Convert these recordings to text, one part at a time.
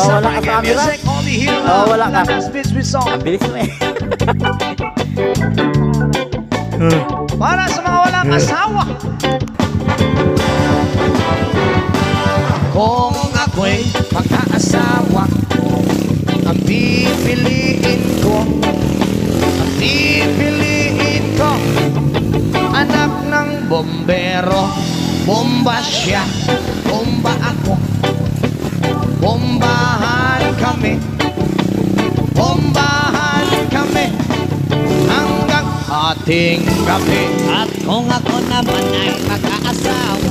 wala ka sa camera. Wala ka. Ang bilis mo eh. Para sa mga walang asawa. Kung ako'y mag-aasawa, ang pipiliin ko, anak ng bombero. Bomba siya, bomba ako, bombahan kami hanggang ating gabi. At kung ako naman ay mag-aasawa,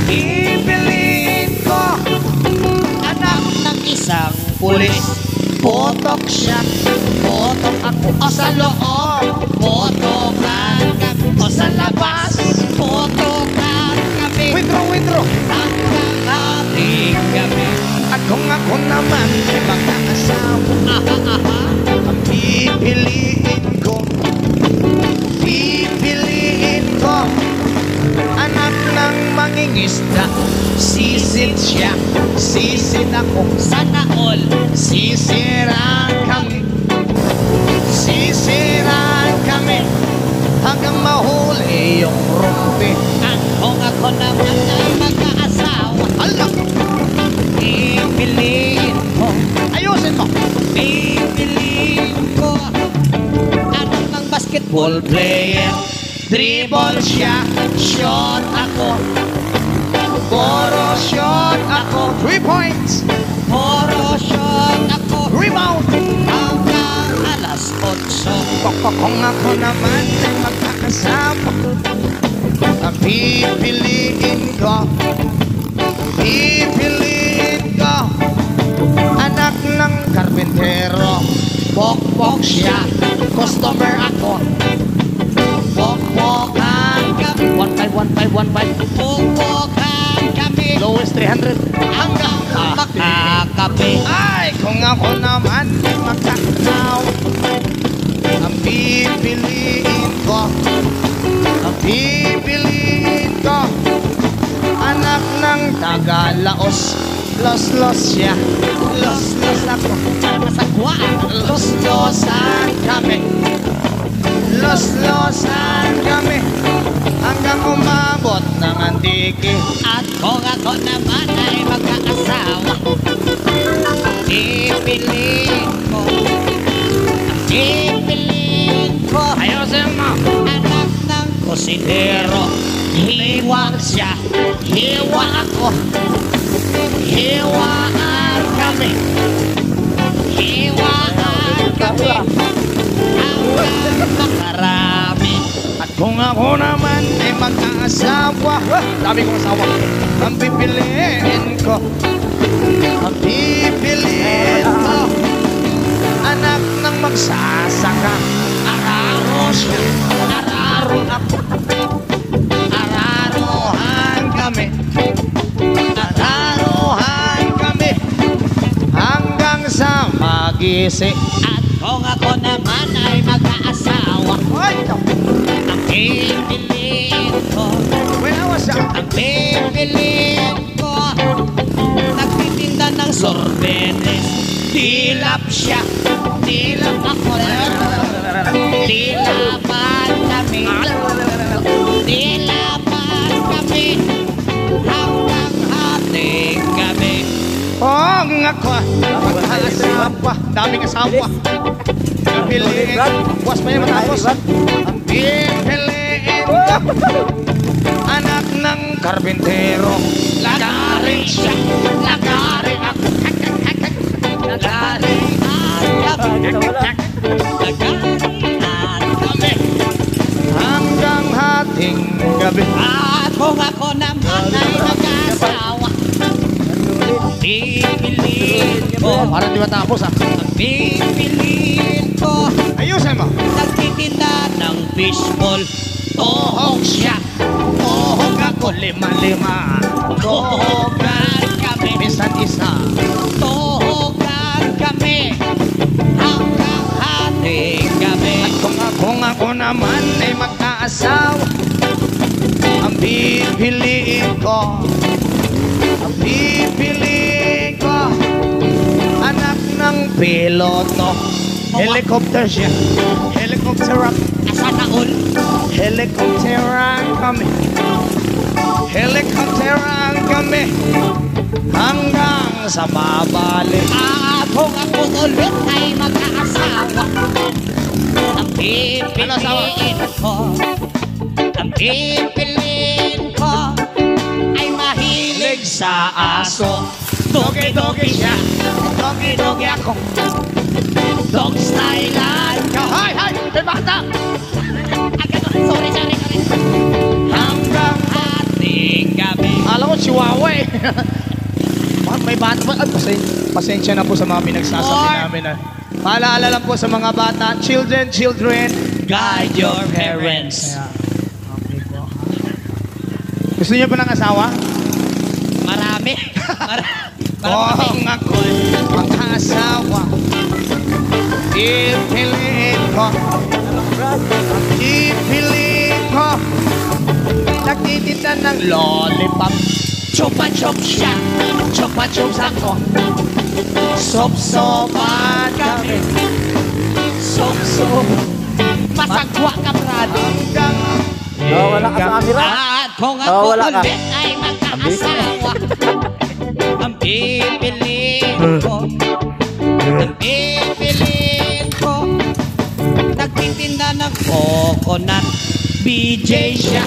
Pipiliin ko anak ng isang pulis. Potok siya, Botok ako o sa loob, botokan kami. O sa labas, botokan kami. withdraw Hanggang ating gabi. At kung ako naman ay mag-aasawa, ang pipiliin ko anak ng mangingisda. Sisid siya, sisid ako, Sana all sisiraan kami hanggang mahuli yung rumpi. at kung ako naman ay mag-aasawa, Alam, pipiliin ko, ayusin mo. pipiliin ko anak ng basketball Player, dribble siya, shot ako, puro shot ako. 3 points, puro shot ako rebound. hanggang alas 8. Kung ako naman ay magkakasama, ang pipiliin ko anak ng karpintero. Pokpok siya, customer ako, pokpokan kami. 1-5 Pupukan kami lowest 300 hanggang makakape. Ay, kung ako naman ay magkakasama, ang pipiliin ko anak ng Tagalaos. Los siya, los ako, Masagwaan los-losan kami hanggang umabot ng Antique. at kung ako naman ay mag-aasawa, pipiliin ko Ayusin mo. anak ng kusinero. Hiwa siya, hiwa ako, hiwaan kami hanggang makarami. At kung ako naman ay mag-aasawa, dami kong asawa, ang pipiliin ko anak ng magsasaka. Araro siya, araro ako, araruhan kami hanggang sa magising. At kung ako naman ay mag-aasawa, Ay, ang pipiliin ko, nagtitinda ng sorbetes. Dilap siya, dilap ako, dilapan kami hanggang ating gabi. kung ako mag-aasawa, daming asawa, pipiliin buwas pa yan matapos. Ang pipiliin ko anak ng karpintero. Lagarin siya, lagarin ako, lagarin kami Hanggang hating gabi. at kung ako naman ay mag-asawa, pipiliin ko, Para di matapos ah. pipiliin ko Ayusin mo. nagtitinda ng fishball. Tohog siya, tohog ako, lima-lima. Tohogan kami, Isa't isa. tohogan kami hanggang ating gabi. Kung ako naman ay mag-aasawa, ang pipiliin ko pipiliin ko. Anak ng piloto. Helicopter siya. Helicopter. Sana all. Helicopteran kami. Helicopteran kami. Hanggang sa mabalik. Kung ako ulit ay mag-aasawa, ang pipiliin ko, ang pipiliin ko ay mahilig sa aso. Dogi-dogi siya, dogi-dogi ako. Dog style-an ka. Hay! May bata! Sorry. Hanggang ating gabi. Alam ko, chihuahua eh. Bakit may bata ba? Pasensya na po sa mga pinagsasabi namin. Paalaala lang po sa mga bata. Children, Guide your parents. Okay po. Gusto niyo pa ng asawa? Marami. Kung ako'y mag-asawa, pipiliin ko. Nagtitinda ng lollipop. Chupa-chup siya, chupa-chup ako. Sop-sopan kami. Sop-sop. Masagwa ka, Brad. Hanggang Wala ka sa camera. At kung ako wala ka. ulit ay magkaasawa, ang pipiliin ko, ang pipiliin ko, nagtitinda ng coconut. BJ siya,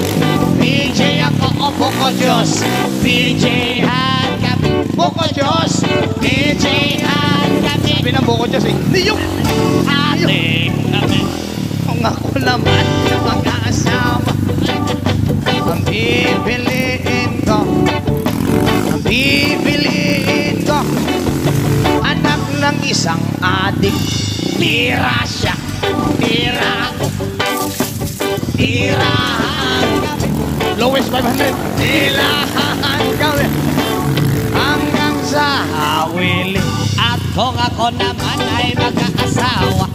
BJ ako, o Boko Diyos. BJ han kami, Boko Diyos. BJ han kami, sabi ng buko Diyos eh. Niyok! ating kami. Kung ako naman na mag-aasawa, ang pipiliin ko, anak ng isang adik. Tira siya, tira ako, tirahan kami. Lowest 500. Tirahan kami hanggang sa hawili. At kung ako naman ay mag-aasawa,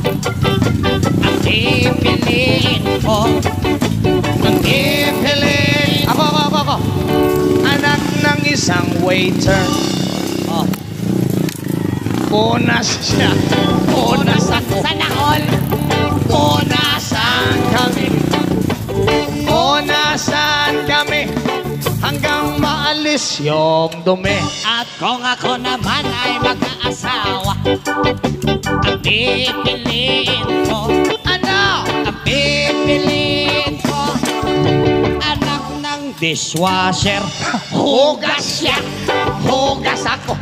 ang pipiliin ko, Ang pipiliin ako. Anak ng isang waiter. oh, Punas siya. punas ako. Sana all, punasan kami. Punasan kami hanggang maalis yung dumi. At kung ako naman ay mag-aasawa, ang pipiliin ko, Ano? ang pipiliin ko, anak ng dishwasher. Hugas siya, hugas ako.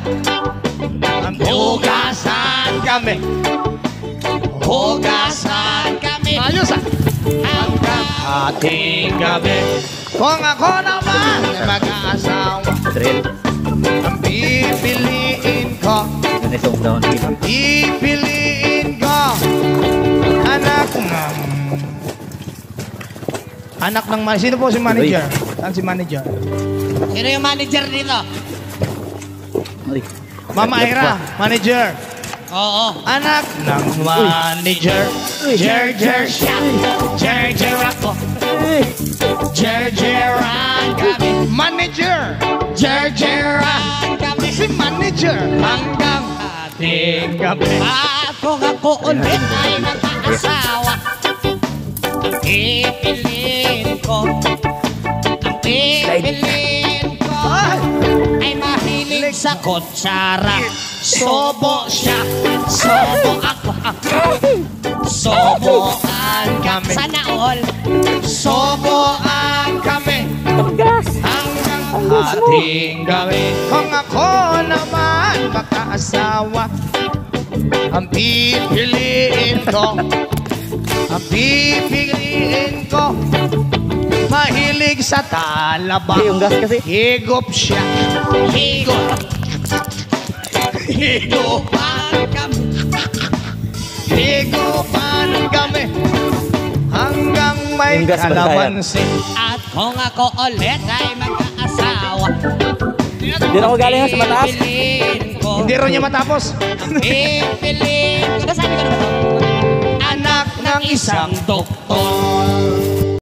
Ang hugasan kami. Hugasan kami. Ayos ah. Hanggang ating gabi. Kung ako naman ay mag-aasawa, Drill. ang pipiliin ko, Ganito ang down dito. pipiliin ko, anak ng sino po si manager? Saan si manager? Sino yung manager dito? Ay. Mama Ira, manager. Oo. Anak ng manager. Jer siya. Jer ako. Jeran kami. Manager. Jeran kami. Si manager. Hanggang ating gabi. At kung ako ulit ay mag-aasawa, ang pipiliin ko, ang pipiliin ko, ay mahilig sa kutsara. Sobo siya, sobo ako. Soboan kami. Sana all. Soboan kami. Hanggang ating gabi. Kung ako naman magkaasawa, ang pipiliin ko, mahilig sa talaba. Yung gas kasi. Higop siya. Higop. Higupan kami. Higupan kami. Hanggang may Yung gas ba kalamansi. At kung ako ulit ay mag-aasawa, Hindi na ako galing sa mataas. pipiliin ko, Hindi rin niya matapos. pipiliin ko. Sabi ko naman, anak ng isang doktor.